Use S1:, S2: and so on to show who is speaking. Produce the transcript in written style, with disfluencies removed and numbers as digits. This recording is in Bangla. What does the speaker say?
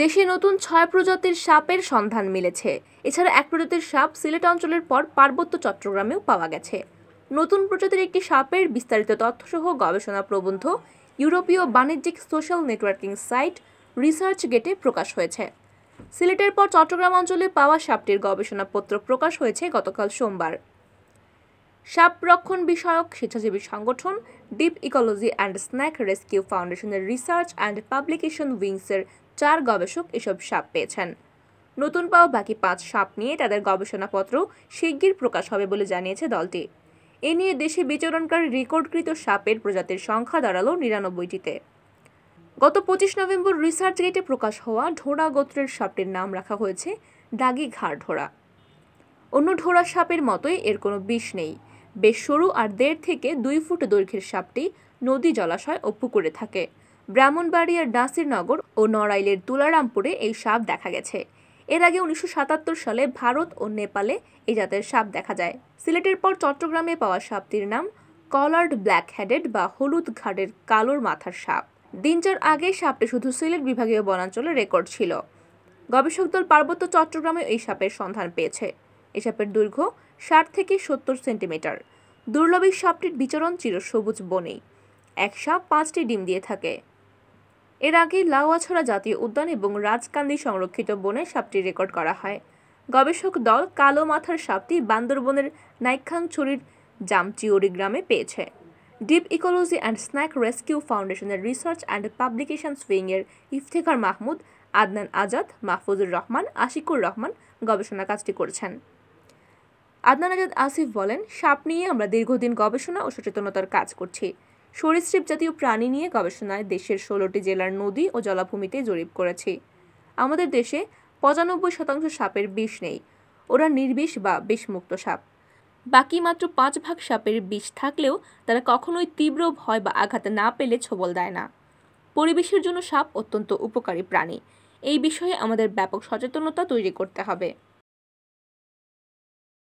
S1: দেশে নতুন ৬ প্রজাতির সাপের সন্ধান মিলেছে। এছাড়া এক প্রজাতির সাপ সিলেট অঞ্চলের পর পার্বত্য চট্টগ্রামেও পাওয়া গেছে। নতুন প্রজাতির একটি সাপের বিস্তারিত তথ্যসহ গবেষণা প্রবন্ধ ইউরোপীয় বাণিজ্যিক সোশ্যাল নেটওয়ার্কিং সাইট রিসার্চ গেটে প্রকাশ হয়েছে। সিলেটের পর চট্টগ্রাম অঞ্চলে পাওয়া সাপটির গবেষণাপত্র প্রকাশ হয়েছে গতকাল সোমবার। সাপ রক্ষণ বিষয়ক স্বেচ্ছাসেবী সংগঠন deep ecology and snake rescue ফাউন্ডেশনের রিসার্চ অ্যান্ড পাবলিকেশন উইংসের ৪ গবেষক এসব সাপ পেয়েছেন। নতুন পাওয়া বাকি ৫ সাপ নিয়ে তাদের গবেষণাপত্র শিগগির প্রকাশ হবে বলে জানিয়েছে দলটি। এ নিয়ে দেশে বিচরণকারী রেকর্ডকৃত সাপের প্রজাতির সংখ্যা দাঁড়ালো ৯৯টিতে। গত ২৫ নভেম্বর রিসার্চ গেটে প্রকাশ হওয়া ঢোড়া গোত্রের সাপটির নাম রাখা হয়েছে দাগি ঘাড় ঢোড়া। অন্য ঢোড়া সাপের মতোই এর কোনো বিষ নেই। বেশ সরু আর ১.৫ থেকে ২ ফুট দৈর্ঘ্যের সাপটি নদী, জলাশয় ও পুকুরে থাকে। ব্রাহ্মণবাড়িয়ার নাসিরনগর ও নড়াইলের তুলারামপুরে এই সাপ দেখা গেছে। এর আগে ১৯৭৭ সালে ভারত ও নেপালে এই জাতের সাপ দেখা যায়। সিলেটের পর চট্টগ্রামে পাওয়া সাপটির নাম কলার্ড ব্ল্যাক হেডেড বা হলুদ ঘাড়ের কালোর মাথার সাপ। দিন ৪ আগে সাপটি শুধু সিলেট বিভাগীয় বনাঞ্চলে রেকর্ড ছিল। গবেষক দল পার্বত্য চট্টগ্রামে এই সাপের সন্ধান পেয়েছে। এই সাপের দৈর্ঘ্য ৬০ থেকে ৭০ সেন্টিমিটার। দুর্লভ এই সাপটির বিচরণ চিরসবুজ বনেই। এক সাপ ৫টি ডিম দিয়ে থাকে। এর আগে লাউয়াছড়া জাতীয় উদ্যান এবং রাজকান্দি সংরক্ষিত বনে সাপটি রেকর্ড করা হয়। গবেষক দল কালো মাথার সাপটি বান্দরবনের নাইক্ষ্যংছড়ির জামচিওরি গ্রামে পেয়েছে। Deep ecology and snake rescue ফাউন্ডেশনের রিসার্চ অ্যান্ড পাবলিকেশনস উইংয়ের ইফতেখার মাহমুদ, আদনান আজাদ, মাহফুজুর রহমান, আশিকুর রহমান গবেষণা কাজটি করেছেন। আদনান আজাদ আসিফ বলেন, সাপ নিয়ে আমরা দীর্ঘদিন গবেষণা ও সচেতনতার কাজ করছি। সরীসৃপ জাতীয় প্রাণী নিয়ে গবেষণায় দেশের ১৬টি জেলার নদী ও জলাভূমিতে জরিপ করেছি। আমাদের দেশে ৯৫% সাপের বিষ নেই। ওরা নির্বিষ বা বিষমুক্ত সাপ। বাকি মাত্র ৫% সাপের বিষ থাকলেও তারা কখনোই তীব্র ভয় বা আঘাত না পেলে ছোবল দেয় না। পরিবেশের জন্য সাপ অত্যন্ত উপকারী প্রাণী। এই বিষয়ে আমাদের ব্যাপক সচেতনতা তৈরি করতে হবে।